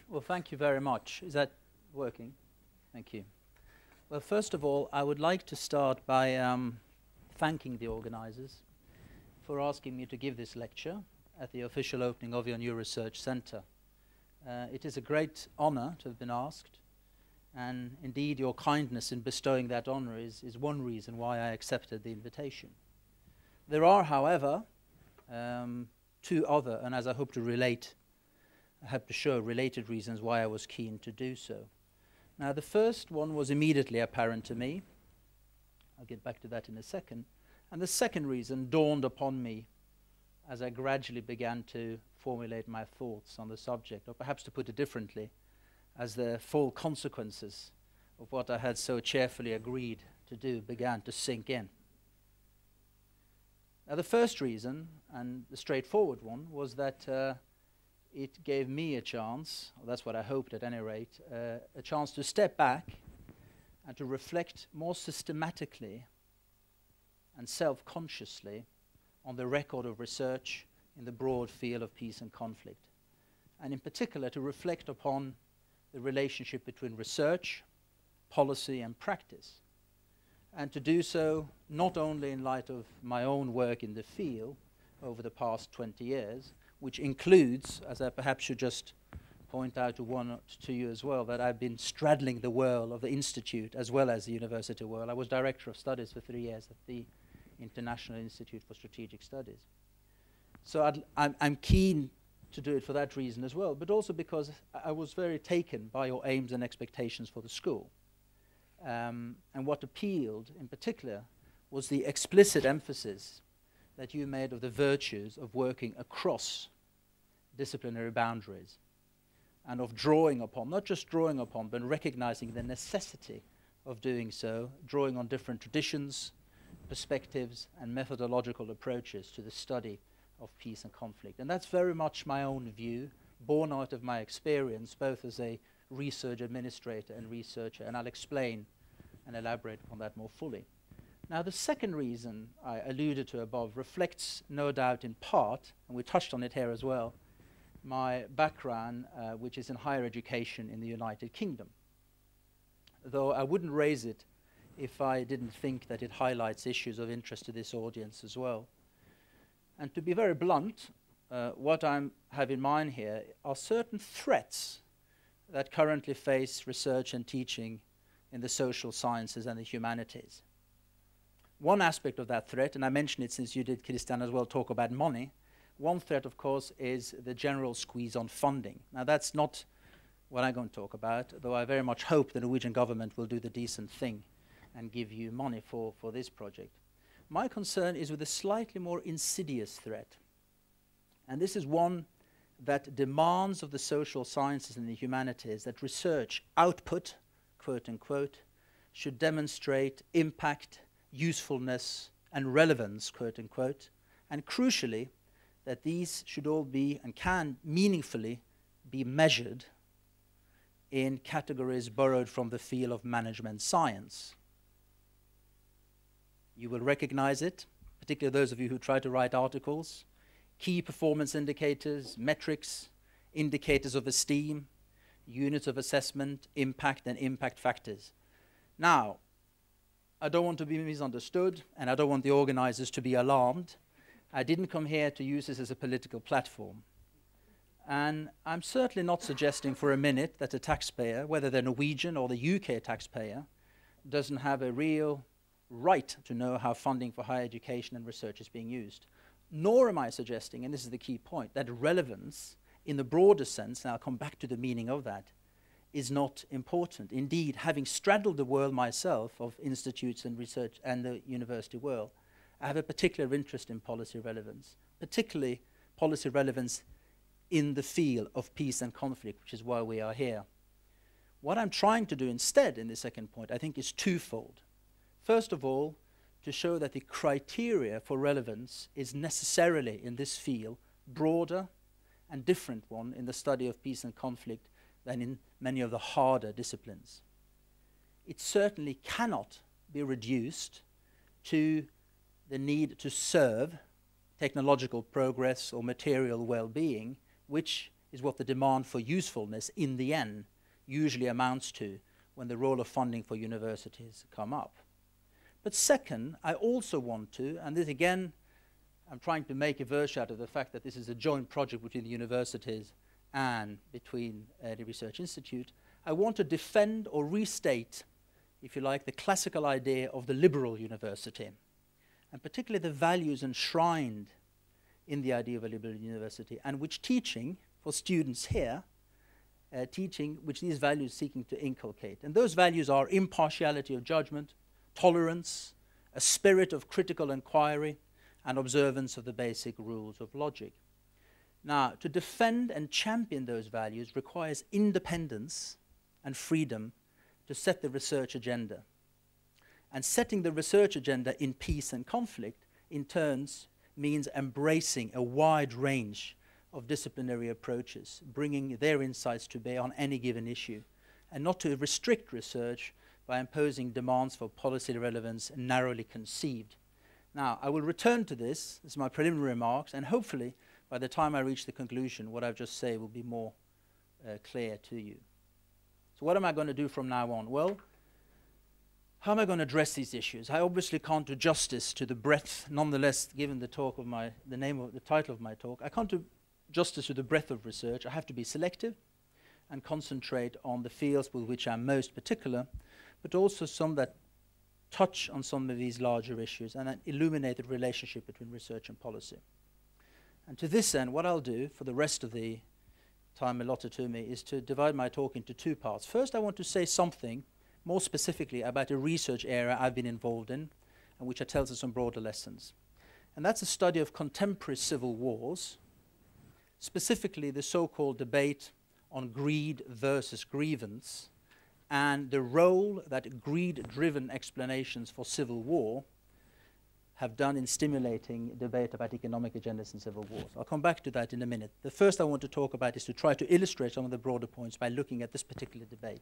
Well, thank you very much. Is that working? Thank you. Well, first of all, I would like to start by thanking the organizers for asking me to give this lecture at the official opening of your new research center. It is a great honor to have been asked, and indeed your kindness in bestowing that honor is one reason why I accepted the invitation. There are, however, two other, and as I hope to show related reasons why I was keen to do so. Now, the first one was immediately apparent to me. I'll get back to that in a second. And the second reason dawned upon me as I gradually began to formulate my thoughts on the subject, or perhaps to put it differently, as the full consequences of what I had so cheerfully agreed to do began to sink in. Now, the first reason, and the straightforward one, was that it gave me a chance, or that's what I hoped at any rate, a chance to step back and to reflect more systematically and self-consciously on the record of research in the broad field of peace and conflict, and in particular to reflect upon the relationship between research, policy and practice, and to do so not only in light of my own work in the field over the past 20 years, which includes, as I perhaps should just point out to you as well, that I've been straddling the world of the Institute as well as the university world. I was Director of Studies for 3 years at the International Institute for Strategic Studies. So I'm keen to do it for that reason as well, but also because I was very taken by your aims and expectations for the school. And what appealed in particular was the explicit emphasis that you made of the virtues of working across disciplinary boundaries and of drawing upon, not just drawing upon, but recognizing the necessity of doing so, drawing on different traditions, perspectives, and methodological approaches to the study of peace and conflict. And that's very much my own view, born out of my experience, both as a research administrator and researcher, and I'll explain and elaborate on that more fully. Now, the second reason I alluded to above reflects, no doubt in part, and we touched on it here as well, my background, which is in higher education in the United Kingdom. Though I wouldn't raise it if I didn't think that it highlights issues of interest to this audience as well. And to be very blunt, what I have in mind here are certain threats that currently face research and teaching in the social sciences and the humanities. One aspect of that threat, and I mentioned it since you did, Christian, as well, talk about money. One threat, of course, is the general squeeze on funding. Now, that's not what I'm going to talk about, though I very much hope the Norwegian government will do the decent thing and give you money for this project. My concern is with a slightly more insidious threat. And this is one that demands of the social sciences and the humanities that research output, quote unquote, should demonstrate impact, usefulness, and relevance, quote unquote, and crucially, that these should all be and can meaningfully be measured in categories borrowed from the field of management science. You will recognize it, particularly those of you who try to write articles, key performance indicators, metrics, indicators of esteem, units of assessment, impact, and impact factors. Now, I don't want to be misunderstood, and I don't want the organizers to be alarmed. I didn't come here to use this as a political platform. And I'm certainly not suggesting for a minute that a taxpayer, whether they're Norwegian or the UK taxpayer, doesn't have a real right to know how funding for higher education and research is being used. Nor am I suggesting, and this is the key point, that relevance in the broader sense, and I'll come back to the meaning of that, is not important. Indeed, having straddled the world myself of institutes and research and the university world, I have a particular interest in policy relevance, particularly policy relevance in the field of peace and conflict, which is why we are here. What I'm trying to do instead in the second point, I think, is twofold. First of all, to show that the criteria for relevance is necessarily in this field broader and different one in the study of peace and conflict than in many of the harder disciplines. It certainly cannot be reduced to the need to serve technological progress or material well-being, which is what the demand for usefulness in the end usually amounts to when the role of funding for universities come up. But second, I also want to, and this again, I'm trying to make a version out of the fact that this is a joint project between the universities and between the Research Institute, I want to defend or restate, if you like, the classical idea of the liberal university, and particularly the values enshrined in the idea of a liberal university, and which teaching for students here, which these values seeking to inculcate. And those values are impartiality of judgment, tolerance, a spirit of critical inquiry, and observance of the basic rules of logic. Now, to defend and champion those values requires independence and freedom to set the research agenda. And setting the research agenda in peace and conflict, in turns, means embracing a wide range of disciplinary approaches, bringing their insights to bear on any given issue, and not to restrict research by imposing demands for policy relevance narrowly conceived. Now, I will return to this as my preliminary remarks, and hopefully, by the time I reach the conclusion, what I've just said will be more clear to you. So what am I going to do from now on? Well, how am I going to address these issues? I obviously can't do justice to the breadth, nonetheless, given the title of my talk, I can't do justice to the breadth of research. I have to be selective and concentrate on the fields with which I'm most particular, but also some that touch on some of these larger issues and then illuminate the relationship between research and policy. And to this end, what I'll do for the rest of the time allotted to me is to divide my talk into two parts. First, I want to say something more specifically about a research area I've been involved in and which tells us some broader lessons. And that's a study of contemporary civil wars, specifically the so-called debate on greed versus grievance, and the role that greed-driven explanations for civil war have done in stimulating debate about economic agendas in civil wars. I'll come back to that in a minute. The first I want to talk about is to try to illustrate some of the broader points by looking at this particular debate.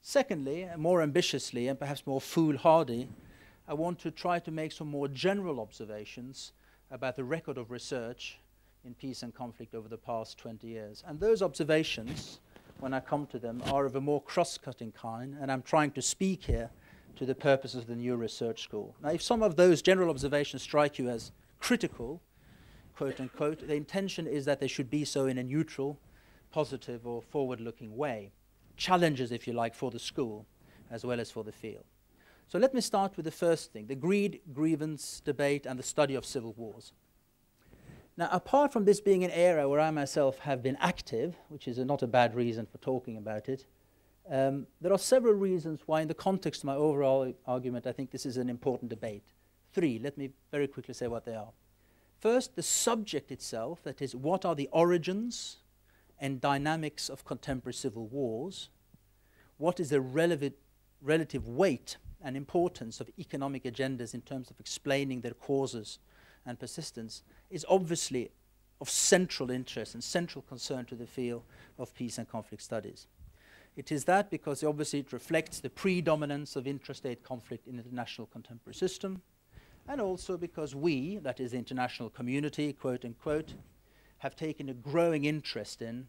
Secondly, and more ambitiously and perhaps more foolhardy, I want to try to make some more general observations about the record of research in peace and conflict over the past 20 years. And those observations, when I come to them, are of a more cross-cutting kind, and I'm trying to speak here to the purposes of the new research school. Now, if some of those general observations strike you as critical, quote unquote, the intention is that they should be so in a neutral, positive, or forward-looking way. Challenges, if you like, for the school as well as for the field. So let me start with the first thing, the greed-grievance debate and the study of civil wars. Now, apart from this being an area where I myself have been active, which is not a bad reason for talking about it, there are several reasons why in the context of my overall argument I think this is an important debate. Three, let me very quickly say what they are. First, the subject itself, that is, what are the origins and dynamics of contemporary civil wars? What is the relative weight and importance of economic agendas in terms of explaining their causes and persistence, is obviously of central interest and central concern to the field of peace and conflict studies. It is that because obviously it reflects the predominance of intrastate conflict in the international contemporary system, and also because we, that is the international community, quote unquote, have taken a growing interest in,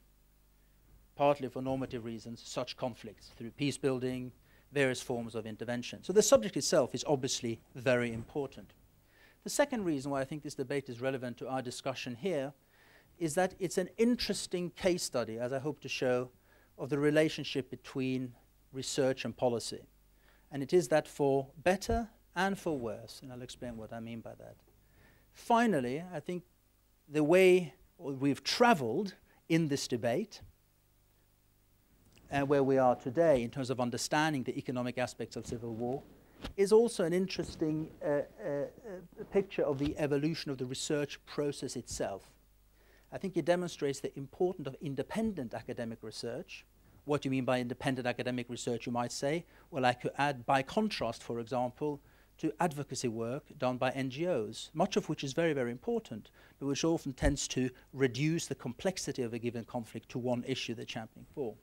partly for normative reasons, such conflicts through peace building, various forms of intervention. So the subject itself is obviously very important. The second reason why I think this debate is relevant to our discussion here is that it's an interesting case study, as I hope to show, of the relationship between research and policy. And it is that for better and for worse, and I'll explain what I mean by that. Finally, I think the way we've traveled in this debate and where we are today in terms of understanding the economic aspects of civil war is also an interesting picture of the evolution of the research process itself. I think it demonstrates the importance of independent academic research. What do you mean by independent academic research, you might say? Well, I could add, by contrast, for example, to advocacy work done by NGOs, much of which is very, very important, but which often tends to reduce the complexity of a given conflict to one issue they're championing for.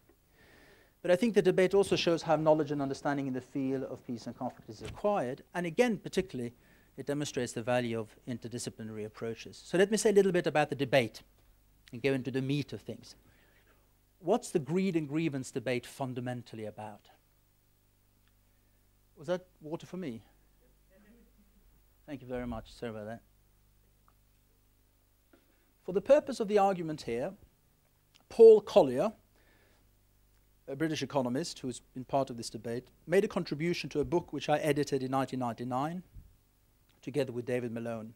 But I think the debate also shows how knowledge and understanding in the field of peace and conflict is acquired. And again, particularly, it demonstrates the value of interdisciplinary approaches. So let me say a little bit about the debate and go into the meat of things. What's the greed and grievance debate fundamentally about? Was that water for me? Thank you very much. Sorry about that. For the purpose of the argument here, Paul Collier, a British economist who's been part of this debate, made a contribution to a book which I edited in 1999, together with David Malone.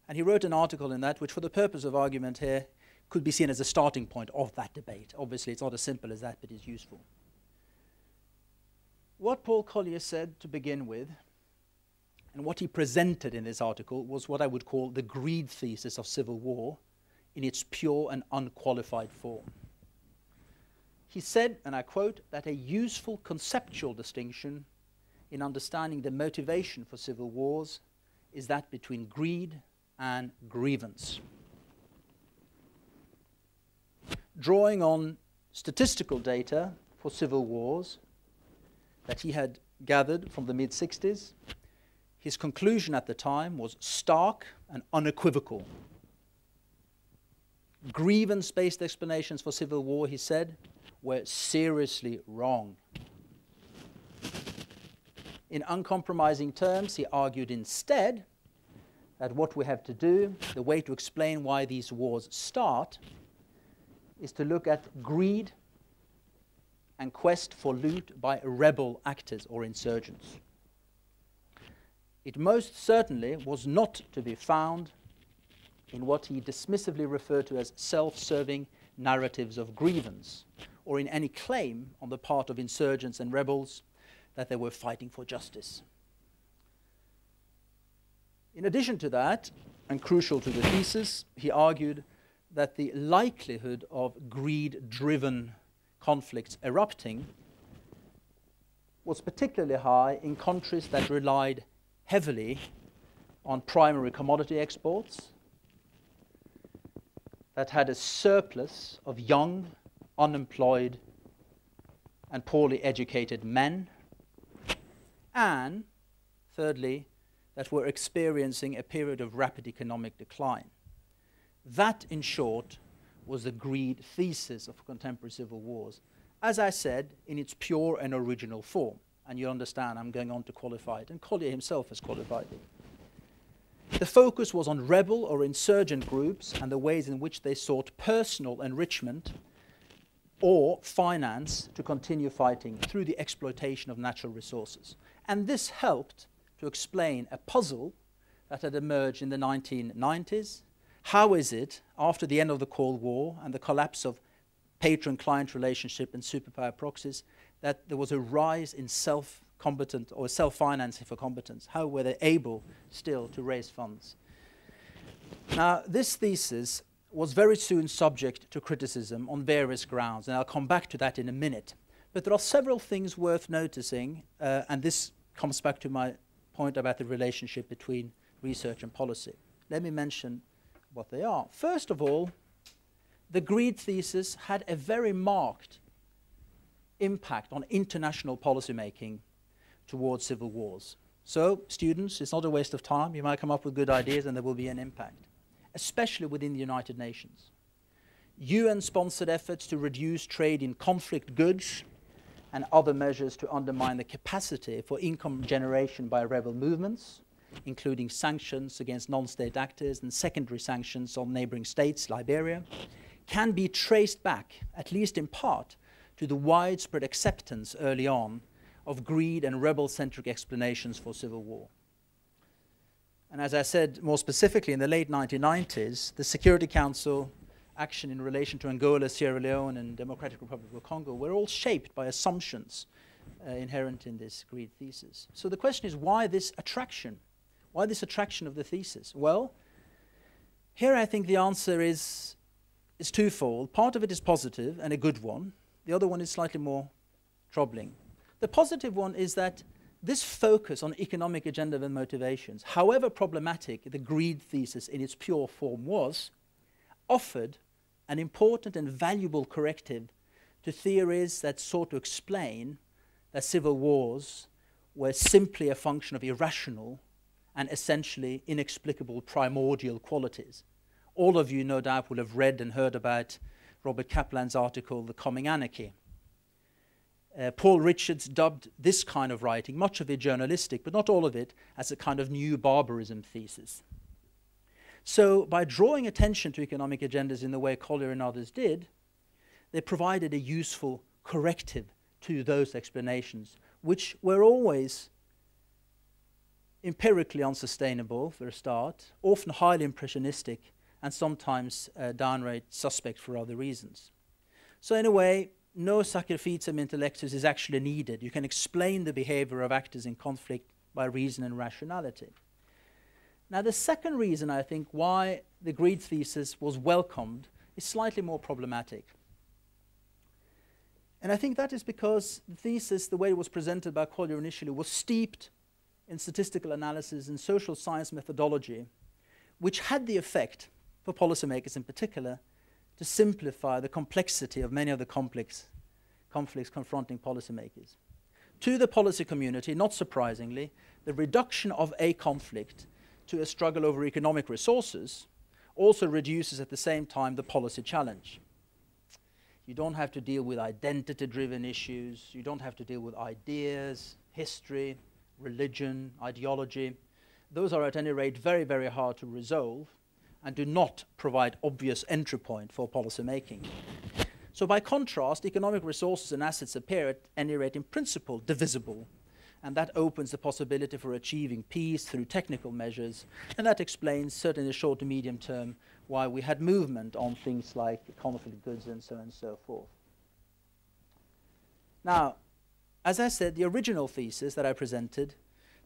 And he wrote an article in that which, for the purpose of argument here, could be seen as a starting point of that debate. Obviously, it's not as simple as that, but it's useful. What Paul Collier said to begin with, and what he presented in this article, was what I would call the greed thesis of civil war in its pure and unqualified form. He said, and I quote, that a useful conceptual distinction in understanding the motivation for civil wars is that between greed and grievance. Drawing on statistical data for civil wars that he had gathered from the mid-60s, his conclusion at the time was stark and unequivocal. Grievance-based explanations for civil war, he said, were seriously wrong. In uncompromising terms, he argued instead that what we have to do, the way to explain why these wars start, is to look at greed and quest for loot by rebel actors or insurgents. It most certainly was not to be found in what he dismissively referred to as self-serving narratives of grievance, or in any claim on the part of insurgents and rebels that they were fighting for justice. In addition to that, and crucial to the thesis, he argued that the likelihood of greed-driven conflicts erupting was particularly high in countries that relied heavily on primary commodity exports, that had a surplus of young, unemployed, and poorly educated men, and, thirdly, that were experiencing a period of rapid economic decline. That, in short, was the greed thesis of contemporary civil wars, as I said, in its pure and original form. And you understand I'm going on to qualify it, and Collier himself has qualified it. The focus was on rebel or insurgent groups and the ways in which they sought personal enrichment or finance to continue fighting through the exploitation of natural resources. And this helped to explain a puzzle that had emerged in the 1990s. How is it, after the end of the Cold War and the collapse of patron-client relationship and superpower proxies, that there was a rise in self-combatant or self-financing for combatants? How were they able still to raise funds? Now, this thesis was very soon subject to criticism on various grounds, and I'll come back to that in a minute. But there are several things worth noticing, and this comes back to my point about the relationship between research and policy. Let me mention what they are. First of all, the greed thesis had a very marked impact on international policymaking towards civil wars. So, students, it's not a waste of time. You might come up with good ideas and there will be an impact, especially within the United Nations. UN-sponsored efforts to reduce trade in conflict goods and other measures to undermine the capacity for income generation by rebel movements, including sanctions against non-state actors and secondary sanctions on neighboring states, Liberia, can be traced back, at least in part, to the widespread acceptance early on of greed and rebel-centric explanations for civil war. And as I said more specifically, in the late 1990s, the Security Council action in relation to Angola, Sierra Leone, and Democratic Republic of Congo were all shaped by assumptions inherent in this greed thesis. So the question is, why this attraction? Why this attraction of the thesis? Well, here I think the answer is twofold. Part of it is positive and a good one. The other one is slightly more troubling. The positive one is that this focus on economic agenda and motivations, however problematic the greed thesis in its pure form was, offered an important and valuable corrective to theories that sought to explain that civil wars were simply a function of irrational and essentially inexplicable primordial qualities, All of you, no doubt, will have read and heard about Robert Kaplan's article, The Coming Anarchy. Paul Richards dubbed this kind of writing, much of it journalistic, but not all of it, as a kind of new barbarism thesis. So by drawing attention to economic agendas in the way Collier and others did, they provided a useful corrective to those explanations, which were always empirically unsustainable for a start, often highly impressionistic, and sometimes downright suspect for other reasons. So in a way, no sacrificium intellectus is actually needed. You can explain the behavior of actors in conflict by reason and rationality. Now, the second reason, I think, why the greed thesis was welcomed is slightly more problematic. And I think that is because the thesis, the way it was presented by Collier initially, was steeped in statistical analysis and social science methodology, which had the effect, for policymakers in particular, to simplify the complexity of many of the conflicts confronting policymakers. To the policy community, not surprisingly, the reduction of a conflict to a struggle over economic resources also reduces at the same time the policy challenge. You don't have to deal with identity-driven issues. You don't have to deal with ideas, history, religion, ideology. Those are at any rate very, very hard to resolve and do not provide obvious entry point for policy making. So by contrast, economic resources and assets appear at any rate in principle divisible, and that opens the possibility for achieving peace through technical measures, and that explains, certainly in the short to medium term, why we had movement on things like conflict goods and so on and so forth. Now, as I said, the original thesis that I presented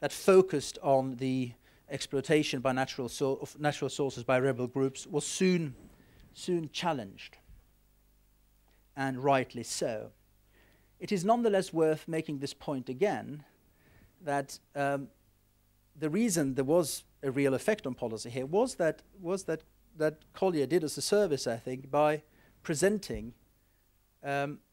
that focused on the exploitation by natural sources by rebel groups was soon challenged, and rightly so. It is nonetheless worth making this point again, that the reason there was a real effect on policy here was that Collier did us a service, I think, by presenting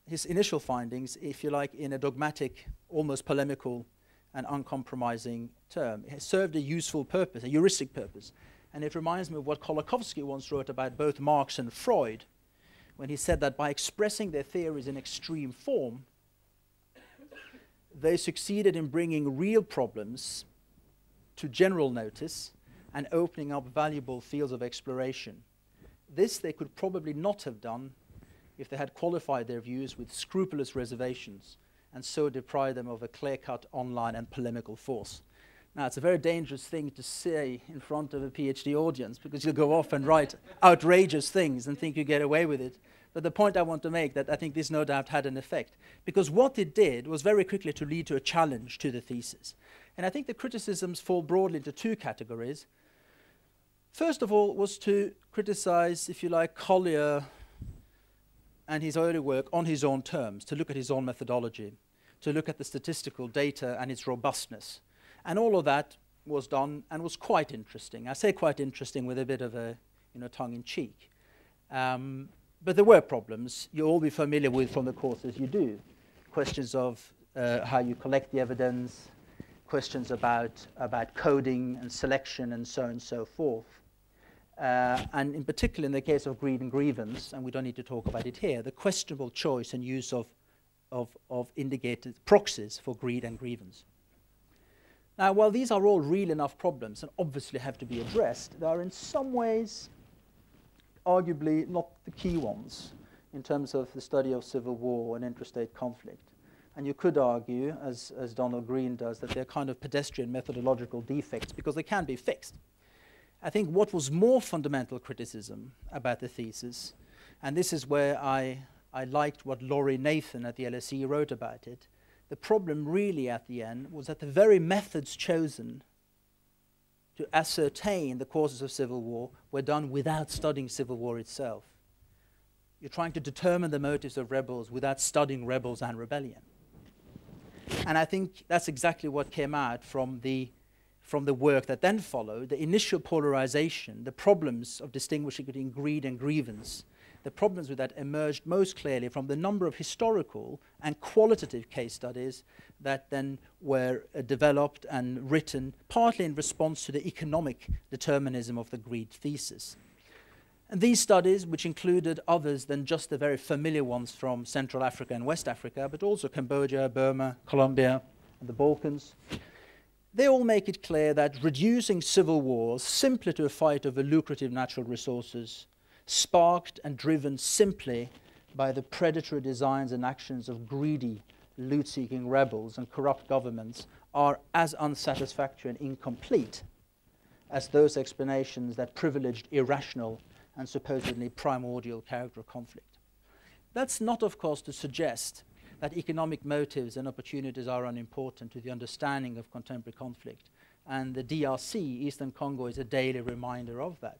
his initial findings, if you like, in a dogmatic, almost polemical and uncompromising term. It served a useful purpose, a heuristic purpose. And it reminds me of what Kolakowski once wrote about both Marx and Freud, when he said that by expressing their theories in extreme form, they succeeded in bringing real problems to general notice and opening up valuable fields of exploration. This they could probably not have done if they had qualified their views with scrupulous reservations and so deprived them of a clear-cut online and polemical force. Now, it's a very dangerous thing to say in front of a PhD audience, because you'll go off and write outrageous things and think you get away with it. But the point I want to make, that I think this no doubt had an effect, because what it did was very quickly to lead to a challenge to the thesis. And I think the criticisms fall broadly into two categories. First of all was to criticize, if you like, Collier and his early work on his own terms, to look at his own methodology, to look at the statistical data and its robustness. And all of that was done and was quite interesting. I say quite interesting with a bit of a tongue-in-cheek. But there were problems you'll all be familiar with from the courses you do. Questions of how you collect the evidence, questions about coding and selection and so on and so forth. And in particular, in the case of greed and grievance, and we don't need to talk about it here, the questionable choice and use of indicated proxies for greed and grievance. Now, while these are all real enough problems and obviously have to be addressed, they are in some ways arguably not the key ones in terms of the study of civil war and interstate conflict. And you could argue, as Donald Green does, that they're kind of pedestrian methodological defects because they can be fixed. I think what was more fundamental criticism about the thesis, and this is where I liked what Laurie Nathan at the LSE wrote about it, the problem really at the end was that the very methods chosen to ascertain the causes of civil war were done without studying civil war itself. You're trying to determine the motives of rebels without studying rebels and rebellion. And I think that's exactly what came out from the work that then followed, the initial polarization, the problems of distinguishing between greed and grievance. The problems with that emerged most clearly from the number of historical and qualitative case studies that then were developed and written, partly in response to the economic determinism of the greed thesis. And these studies, which included others than just the very familiar ones from Central Africa and West Africa, but also Cambodia, Burma, Colombia, and the Balkans, they all make it clear that reducing civil wars simply to a fight over lucrative natural resources, sparked and driven simply by the predatory designs and actions of greedy, loot-seeking rebels and corrupt governments, are as unsatisfactory and incomplete as those explanations that privileged irrational and supposedly primordial character of conflict. That's not, of course, to suggest that economic motives and opportunities are unimportant to the understanding of contemporary conflict, and the DRC, Eastern Congo, is a daily reminder of that.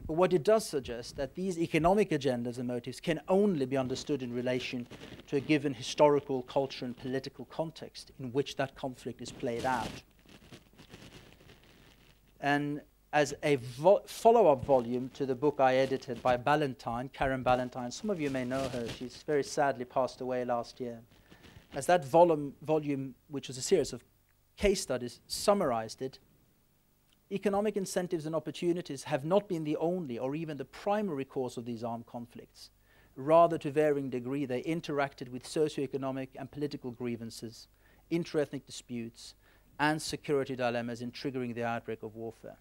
But what it does suggest that these economic agendas and motives can only be understood in relation to a given historical, cultural, and political context in which that conflict is played out. And as a follow-up volume to the book I edited by Ballantyne, Karen Ballantyne, some of you may know her, she's very sadly passed away last year. As that volume, which was a series of case studies, summarized it, economic incentives and opportunities have not been the only or even the primary cause of these armed conflicts. Rather, to varying degree, they interacted with socioeconomic and political grievances, inter-ethnic disputes, and security dilemmas in triggering the outbreak of warfare.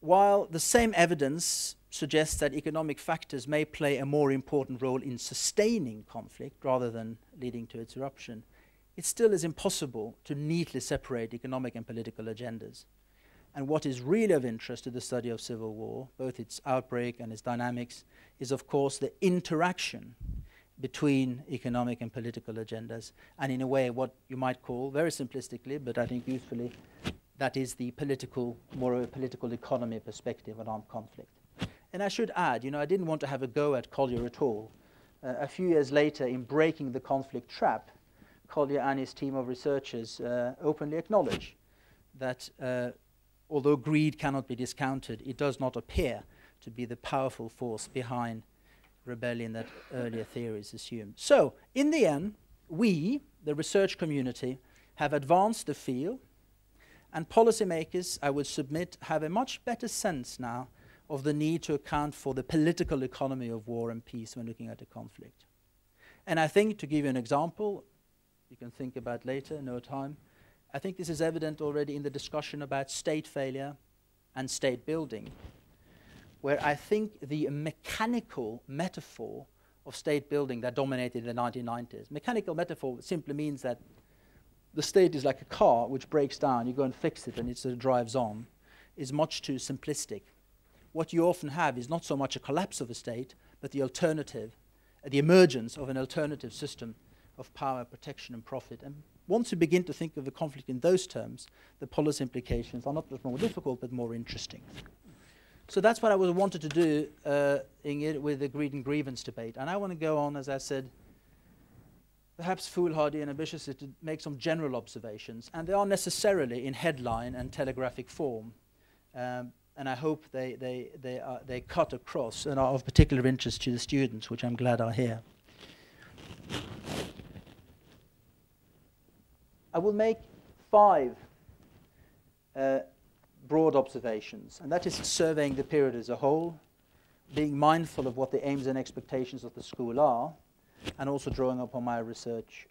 While the same evidence suggests that economic factors may play a more important role in sustaining conflict rather than leading to its eruption, it still is impossible to neatly separate economic and political agendas. And what is really of interest to the study of civil war, both its outbreak and its dynamics, is of course the interaction between economic and political agendas, and in a way what you might call, very simplistically, but I think usefully, that is the political, more of a political economy perspective on armed conflict. And I should add, I didn't want to have a go at Collier at all. A few years later, in Breaking the Conflict Trap, Collier and his team of researchers openly acknowledge that although greed cannot be discounted, it does not appear to be the powerful force behind rebellion that earlier theories assumed. So, in the end, we, the research community, have advanced the field, and policymakers, I would submit, have a much better sense now of the need to account for the political economy of war and peace when looking at a conflict. And I think, to give you an example, you can think about later, no time, I think this is evident already in the discussion about state failure and state building, where I think the mechanical metaphor of state building that dominated the 1990s, mechanical metaphor simply means that the state is like a car which breaks down, you go and fix it and it sort of drives on, is much too simplistic. What you often have is not so much a collapse of a state, but the alternative, the emergence of an alternative system of power, protection and profit. And once you begin to think of the conflict in those terms, the policy implications are not just more difficult, but more interesting. So that's what I wanted to do with the greed and grievance debate. And I want to go on, as I said, perhaps foolhardy and ambitiously, to make some general observations. And they are necessarily in headline and telegraphic form. And I hope they cut across and are of particular interest to the students, which I'm glad are here. I will make 5 broad observations, and that is surveying the period as a whole, being mindful of what the aims and expectations of the school are, and also drawing upon my research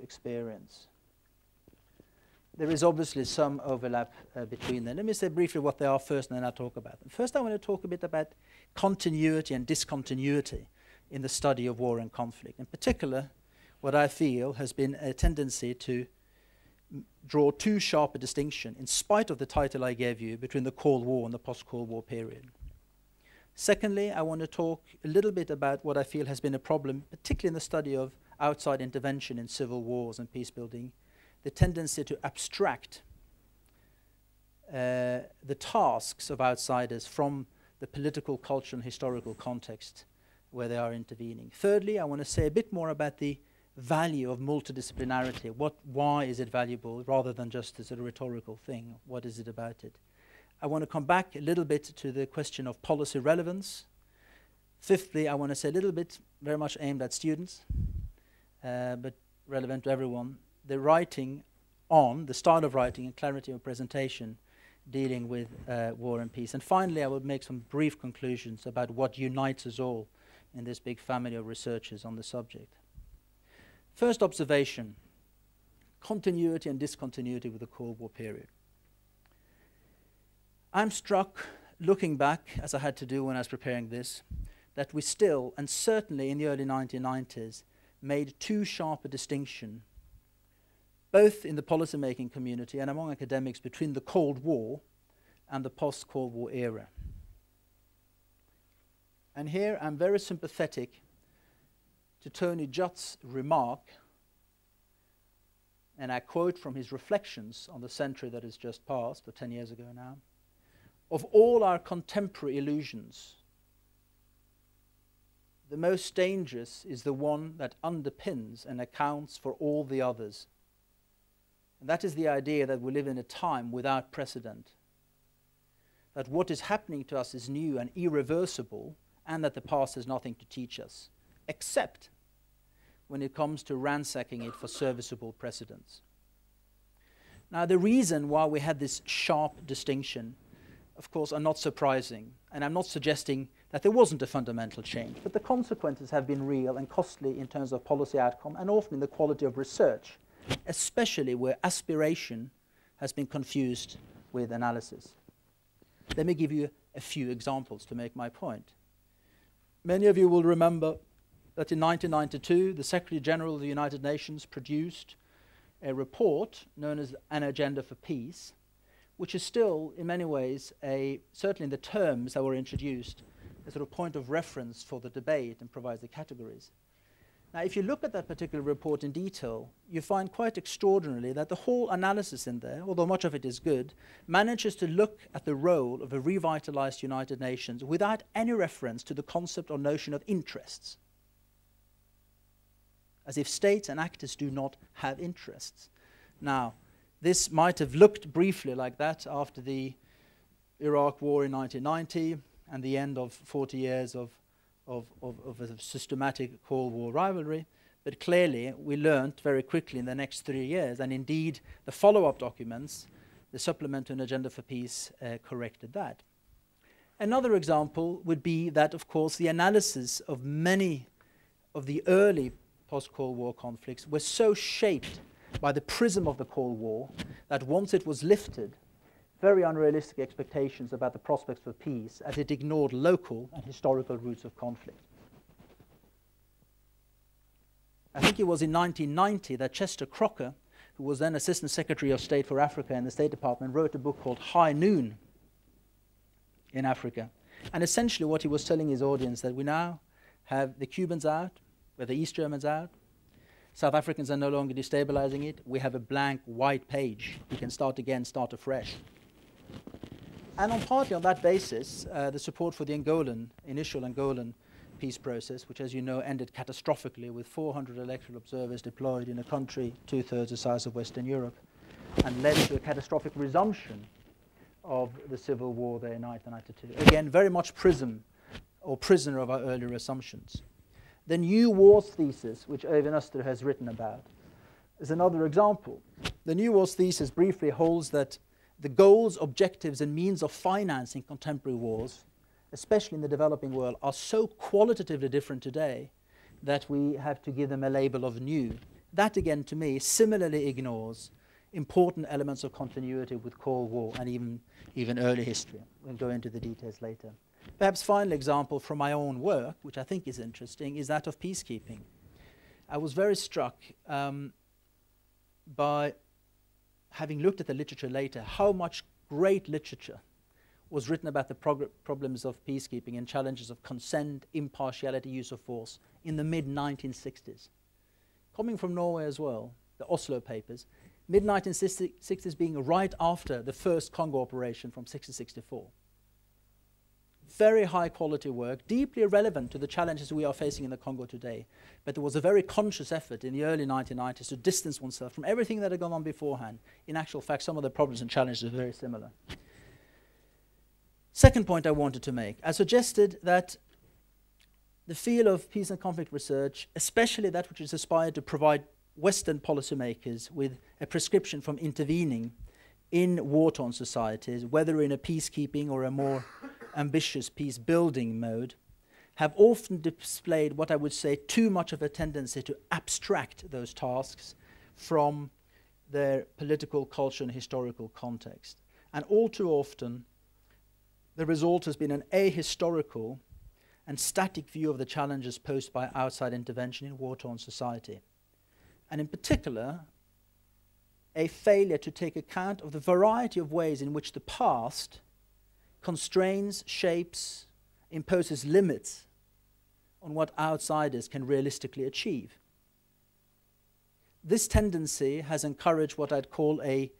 experience. There is obviously some overlap between them. Let me say briefly what they are first, and then I'll talk about them. First, I want to talk a bit about continuity and discontinuity in the study of war and conflict. In particular, what I feel has been a tendency to draw too sharp a distinction, in spite of the title I gave you, between the Cold War and the post-Cold War period. Secondly, I want to talk a little bit about what I feel has been a problem, particularly in the study of outside intervention in civil wars and peace building, the tendency to abstract the tasks of outsiders from the political, cultural, and historical context where they are intervening. Thirdly, I want to say a bit more about the value of multidisciplinarity. Why is it valuable, rather than just as a rhetorical thing? What is it about it? I want to come back a little bit to the question of policy relevance. Fifthly, I want to say a little bit, very much aimed at students, but relevant to everyone, the writing on, the style of writing and clarity of presentation dealing with war and peace. And finally, I will make some brief conclusions about what unites us all in this big family of researchers on the subject. First observation, continuity and discontinuity with the Cold War period. I'm struck, looking back, as I had to do when I was preparing this, that we still, and certainly in the early 1990s, made too sharp a distinction, both in the policymaking community and among academics, between the Cold War and the post-Cold War era. And here I'm very sympathetic to Tony Judd's remark, and I quote from his reflections on the century that has just passed, or 10 years ago now, "Of all our contemporary illusions, the most dangerous is the one that underpins and accounts for all the others." And that is the idea that we live in a time without precedent, that what is happening to us is new and irreversible, and that the past has nothing to teach us, except when it comes to ransacking it for serviceable precedents. Now, the reason why we had this sharp distinction, of course, are not surprising, and I'm not suggesting that there wasn't a fundamental change, but the consequences have been real and costly in terms of policy outcome and often in the quality of research, especially where aspiration has been confused with analysis. Let me give you a few examples to make my point. Many of you will remember that in 1992, the Secretary General of the United Nations produced a report known as An Agenda for Peace, which is still, in many ways, certainly in the terms that were introduced, a sort of point of reference for the debate and provides the categories. Now, if you look at that particular report in detail, you find quite extraordinarily that the whole analysis in there, although much of it is good, manages to look at the role of a revitalized United Nations without any reference to the concept or notion of interests, as if states and actors do not have interests. Now, this might have looked briefly like that after the Iraq War in 1990 and the end of 40 years of a systematic Cold War rivalry, but clearly we learned very quickly in the next 3 years, and indeed the follow-up documents, the supplement to an Agenda for Peace, corrected that. Another example would be that, of course, the analysis of many of the early post-Cold War conflicts were so shaped by the prism of the Cold War that once it was lifted, very unrealistic expectations about the prospects for peace, as it ignored local and historical roots of conflict. I think it was in 1990 that Chester Crocker, who was then Assistant Secretary of State for Africa in the State Department, wrote a book called High Noon in Africa. And essentially what he was telling his audience that we now have the Cubans out, we have the East Germans out, South Africans are no longer destabilizing it, we have a blank white page. We can start again, start afresh. And partly on that basis, the support for the initial Angolan peace process, which, as you know, ended catastrophically with 400 electoral observers deployed in a country 2/3 the size of Western Europe, and led to a catastrophic resumption of the civil war there in 1992. Again, very much prisoner of our earlier assumptions. The New Wars thesis, which Øyvind Øster has written about, is another example. The New Wars thesis briefly holds that the goals, objectives, and means of financing contemporary wars, especially in the developing world, are so qualitatively different today that we have to give them a label of new. That, again, to me, similarly ignores important elements of continuity with Cold War and even early history. We'll go into the details later. Perhaps final example from my own work, which I think is interesting, is that of peacekeeping. I was very struck by, having looked at the literature later, how much great literature was written about the problems of peacekeeping and challenges of consent, impartiality, use of force in the mid-1960s. Coming from Norway as well, the Oslo papers, mid-1960s being right after the first Congo operation from 1964. Very high quality work, deeply relevant to the challenges we are facing in the Congo today. But there was a very conscious effort in the early 1990s to distance oneself from everything that had gone on beforehand. In actual fact, some of the problems and challenges are very similar. Second point I wanted to make, I suggested that the field of peace and conflict research, especially that which is aspired to provide Western policymakers with a prescription from intervening in war-torn societies, whether in a peacekeeping or a more ambitious peace-building mode, have often displayed what I would say too much of a tendency to abstract those tasks from their political, cultural, and historical context. And all too often, the result has been an ahistorical and static view of the challenges posed by outside intervention in war-torn society. And in particular, a failure to take account of the variety of ways in which the past constrains, shapes, imposes limits on what outsiders can realistically achieve. This tendency has encouraged what I'd call a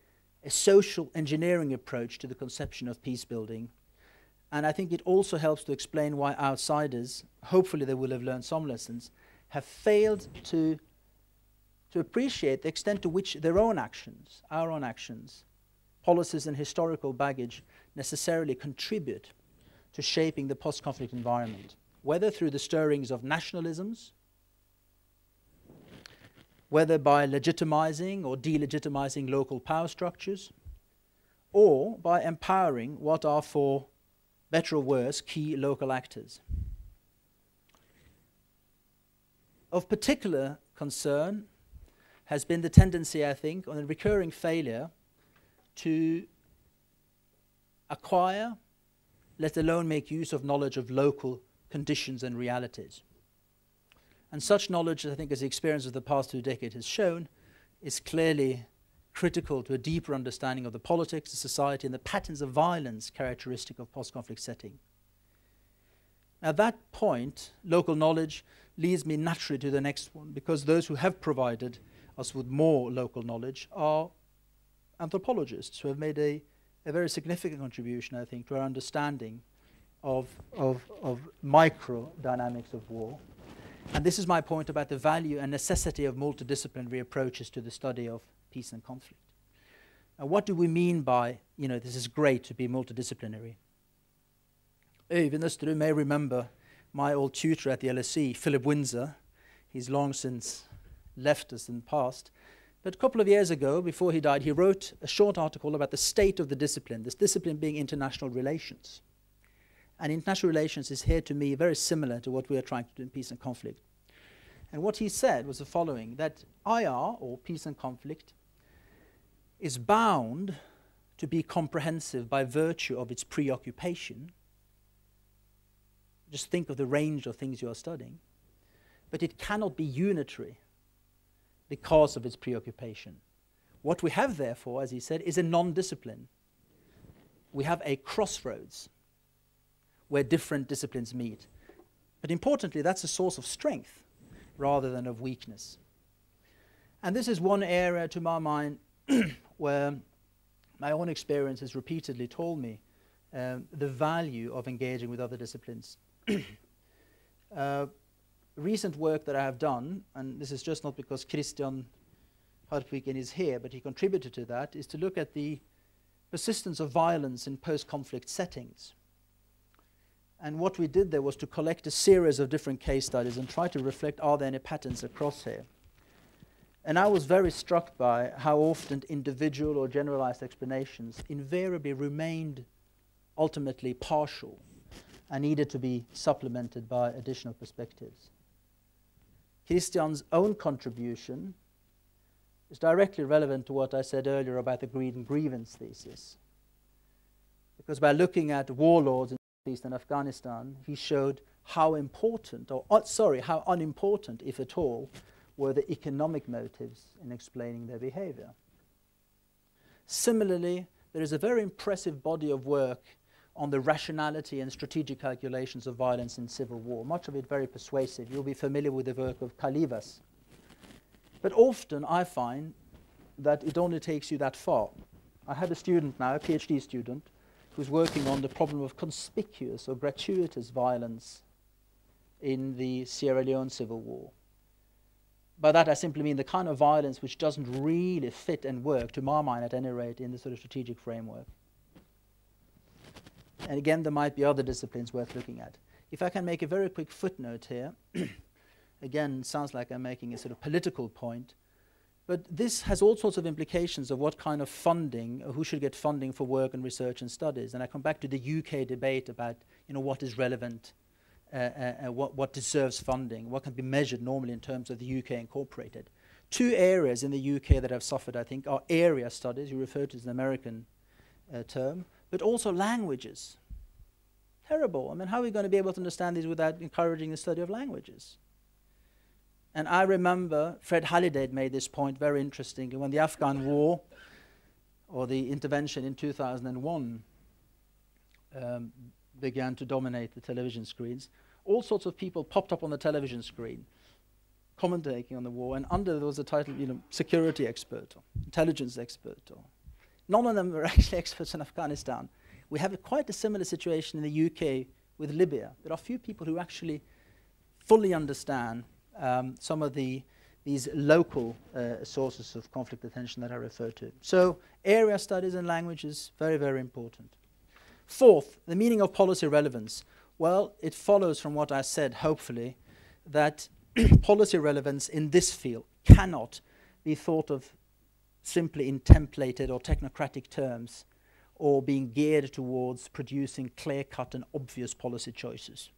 social engineering approach to the conception of peace building. And I think it also helps to explain why outsiders, hopefully they will have learned some lessons, have failed to appreciate the extent to which their own actions, our own actions, policies and historical baggage necessarily contribute to shaping the post-conflict environment, whether through the stirrings of nationalisms, whether by legitimizing or delegitimizing local power structures, or by empowering what are, for better or worse, key local actors. Of particular concern has been the tendency, I think, on a recurring failure to acquire, let alone make use of knowledge of local conditions and realities. And such knowledge, I think, as the experience of the past 2 decades has shown, is clearly critical to a deeper understanding of the politics, the society, and the patterns of violence characteristic of post-conflict setting. At that point, local knowledge leads me naturally to the next one, because those who have provided us with more local knowledge are anthropologists who have made a very significant contribution, I think, to our understanding of micro-dynamics of war. And this is my point about the value and necessity of multidisciplinary approaches to the study of peace and conflict. Now, what do we mean by, this is great to be multidisciplinary? Even this, you may remember my old tutor at the LSE, Philip Windsor. He's long since left us and passed. But a couple of years ago, before he died, he wrote a short article about the state of the discipline, this discipline being international relations. And international relations is here, to me, very similar to what we are trying to do in peace and conflict. And what he said was the following, that IR, or peace and conflict, is bound to be comprehensive by virtue of its preoccupation. Just think of the range of things you are studying. But it cannot be unitary because of its preoccupation. What we have, therefore, as he said, is a non-discipline. We have a crossroads where different disciplines meet. But importantly, that's a source of strength rather than of weakness. And this is one area, to my mind, where my own experience has repeatedly told me the value of engaging with other disciplines. Recent work that I have done, and this is just not because Christian Hartviken is here, but he contributed to that, is to look at the persistence of violence in post-conflict settings. And what we did there was to collect a series of different case studies and try to reflect, are there any patterns across here? And I was very struck by how often individual or generalized explanations invariably remained ultimately partial and needed to be supplemented by additional perspectives. Christian's own contribution is directly relevant to what I said earlier about the greed and grievance thesis. Because by looking at warlords in East and Afghanistan, he showed how important, how unimportant, if at all, were the economic motives in explaining their behavior. Similarly, there is a very impressive body of work on the rationality and strategic calculations of violence in civil war, much of it very persuasive. You'll be familiar with the work of Kalivas. But often I find that it only takes you that far. I have a student now, a PhD student, who's working on the problem of conspicuous or gratuitous violence in the Sierra Leone civil war. By that I simply mean the kind of violence which doesn't really fit and work, to my mind at any rate, in the sort of strategic framework. And again, there might be other disciplines worth looking at. If I can make a very quick footnote here, again, it sounds like I'm making a sort of political point. But this has all sorts of implications of what kind of funding, or who should get funding for work and research and studies. And I come back to the UK debate about, what is relevant, what deserves funding, what can be measured normally in terms of the UK incorporated. Two areas in the UK that have suffered, I think, are area studies, you refer to as an American term, but also languages. Terrible. I mean, how are we going to be able to understand these without encouraging the study of languages? And I remember Fred Halliday made this point very interestingly when the Afghan war, or the intervention in 2001, began to dominate the television screens. All sorts of people popped up on the television screen, commentating on the war, and under there was a title, security expert, or intelligence expert. Or none of them were actually experts in Afghanistan. We have quite a similar situation in the UK with Libya. There are few people who actually fully understand some of these local sources of conflict attention that I refer to. So area studies and language is very, very important. Fourth, the meaning of policy relevance. Well, it follows from what I said, hopefully, that policy relevance in this field cannot be thought of simply in templated or technocratic terms, or being geared towards producing clear-cut and obvious policy choices.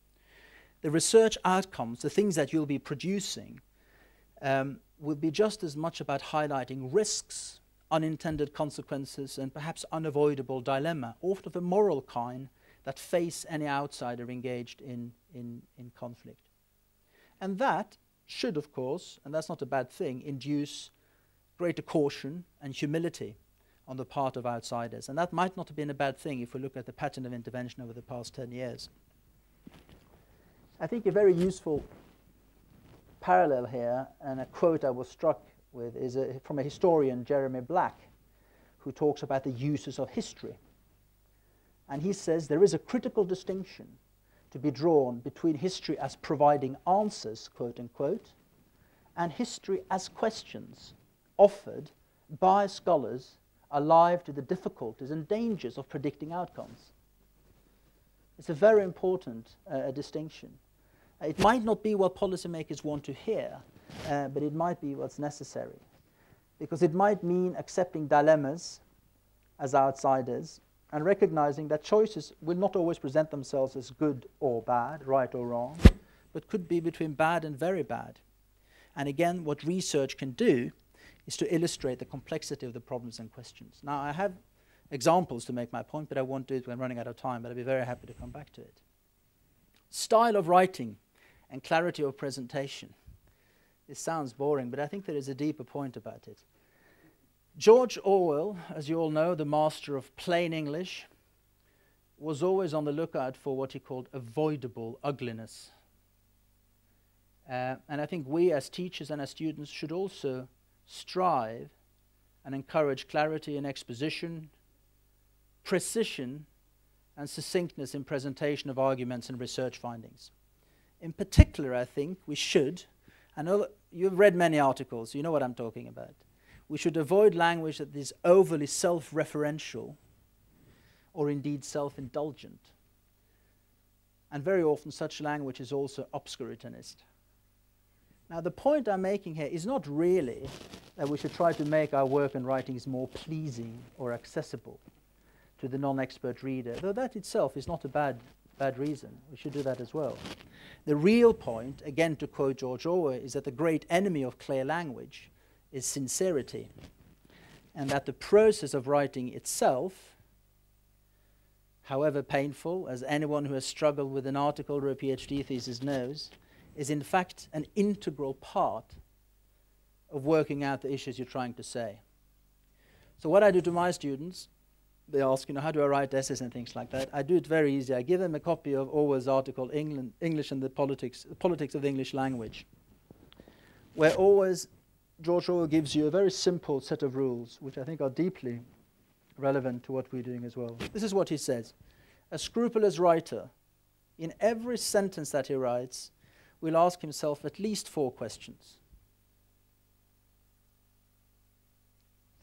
The research outcomes, the things that you'll be producing, will be just as much about highlighting risks, unintended consequences, and perhaps unavoidable dilemma, often of a moral kind, that face any outsider engaged in conflict. And that should, of course, and that's not a bad thing, induce greater caution and humility on the part of outsiders. And that might not have been a bad thing if we look at the pattern of intervention over the past 10 years. I think a very useful parallel here, and a quote I was struck with, is from a historian, Jeremy Black, who talks about the uses of history. And he says there is a critical distinction to be drawn between history as providing answers, quote unquote, and history as questions offered by scholars alive to the difficulties and dangers of predicting outcomes. It's a very important distinction. It might not be what policymakers want to hear, but it might be what's necessary. Because it might mean accepting dilemmas as outsiders and recognizing that choices will not always present themselves as good or bad, right or wrong, but could be between bad and very bad. And again, what research can do is to illustrate the complexity of the problems and questions. Now, I have examples to make my point, but I won't do it when I'm running out of time, but I'll be very happy to come back to it. Style of writing and clarity of presentation. This sounds boring, but I think there is a deeper point about it. George Orwell, as you all know, the master of plain English, was always on the lookout for what he called avoidable ugliness. And I think we as teachers and as students should also strive and encourage clarity in exposition, precision, and succinctness in presentation of arguments and research findings. In particular, I think we should, I know you've read many articles, you know what I'm talking about. We should avoid language that is overly self-referential or indeed self-indulgent. And very often such language is also obscuranist. Now, the point I'm making here is not really that we should try to make our work and writings more pleasing or accessible to the non-expert reader, though that itself is not a bad reason. We should do that as well. The real point, again to quote George Orwell, is that the great enemy of clear language is sincerity, and that the process of writing itself, however painful, as anyone who has struggled with an article or a PhD thesis knows, is in fact an integral part of working out the issues you're trying to say. So what I do to my students, they ask, how do I write essays and things like that? I do it very easy. I give them a copy of Orwell's article, English and the Politics of the English Language, where George Orwell gives you a very simple set of rules, which I think are deeply relevant to what we're doing as well. This is what he says. A scrupulous writer, in every sentence that he writes, will ask himself at least 4 questions.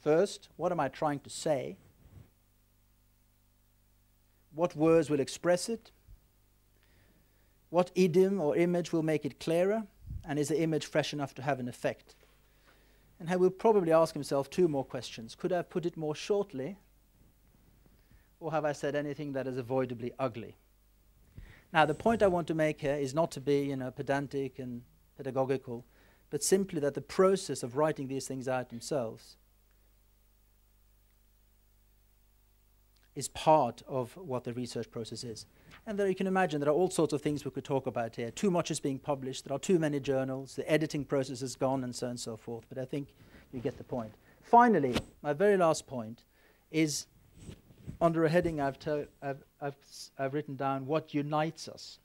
First, what am I trying to say? What words will express it? What idiom or image will make it clearer? And is the image fresh enough to have an effect? And he will probably ask himself two more questions. Could I have put it more shortly? Or have I said anything that is avoidably ugly? Now, the point I want to make here is not to be, pedantic and pedagogical, but simply that the process of writing these things out themselves is part of what the research process is. And there you can imagine there are all sorts of things we could talk about here. Too much is being published, there are too many journals, the editing process is gone, and so on and so forth. But I think you get the point. Finally, my very last point is under a heading I've written down, what unites us.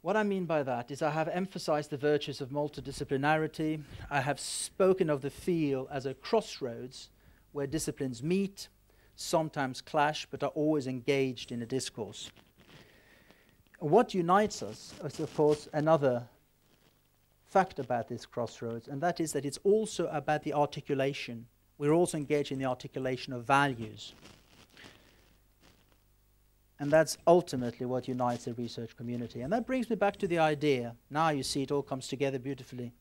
What I mean by that is I have emphasized the virtues of multidisciplinarity. I have spoken of the field as a crossroads where disciplines meet, sometimes clash, but are always engaged in a discourse. What unites us is, of course, another fact about this crossroads, and that is that it's also about the articulation. We're also engaged in the articulation of values. And that's ultimately what unites the research community. And that brings me back to the idea, now you see it all comes together beautifully,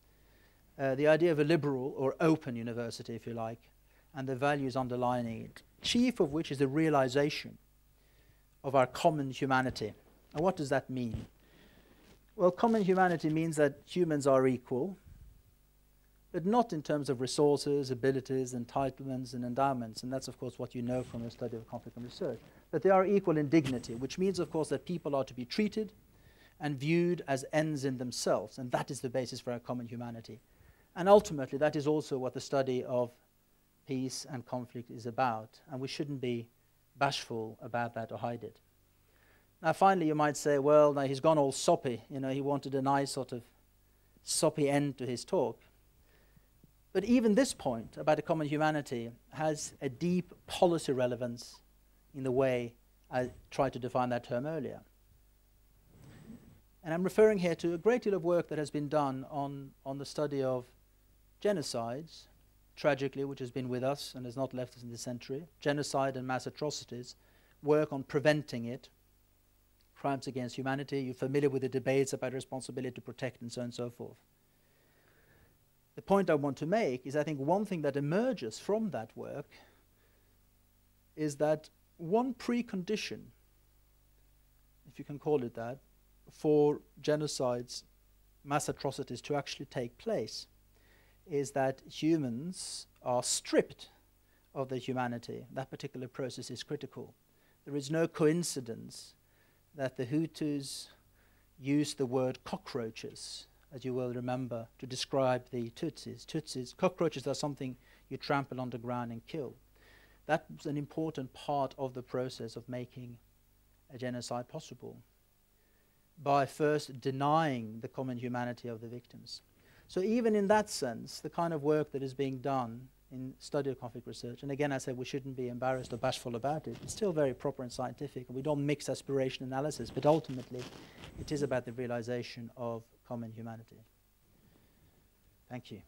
the idea of a liberal or open university, if you like, and the values underlining it, chief of which is the realization of our common humanity. And what does that mean? Well, common humanity means that humans are equal, but not in terms of resources, abilities, entitlements, and endowments. And that's, of course, what you know from the study of conflict and research. But they are equal in dignity, which means, of course, that people are to be treated and viewed as ends in themselves. And that is the basis for our common humanity. And ultimately, that is also what the study of peace and conflict is about. And we shouldn't be bashful about that or hide it. Now, finally, you might say, well, now he's gone all soppy. He wanted a nice sort of soppy end to his talk. But even this point about a common humanity has a deep policy relevance in the way I tried to define that term earlier. And I'm referring here to a great deal of work that has been done on the study of genocides, tragically, which has been with us and has not left us in this century, genocide and mass atrocities, work on preventing it, crimes against humanity. You're familiar with the debates about responsibility to protect and so on and so forth. The point I want to make is I think one thing that emerges from that work is that one precondition, if you can call it that, for genocides, mass atrocities to actually take place is that humans are stripped of their humanity. That particular process is critical. There is no coincidence that the Hutus used the word cockroaches, as you will remember, to describe the Tutsis. Cockroaches are something you trample on the ground and kill. That's an important part of the process of making a genocide possible, by first denying the common humanity of the victims. So even in that sense, the kind of work that is being done in study of conflict research, and again I said we shouldn't be embarrassed or bashful about it, it's still very proper and scientific, and we don't mix aspiration analysis, but ultimately it is about the realization of common humanity. Thank you.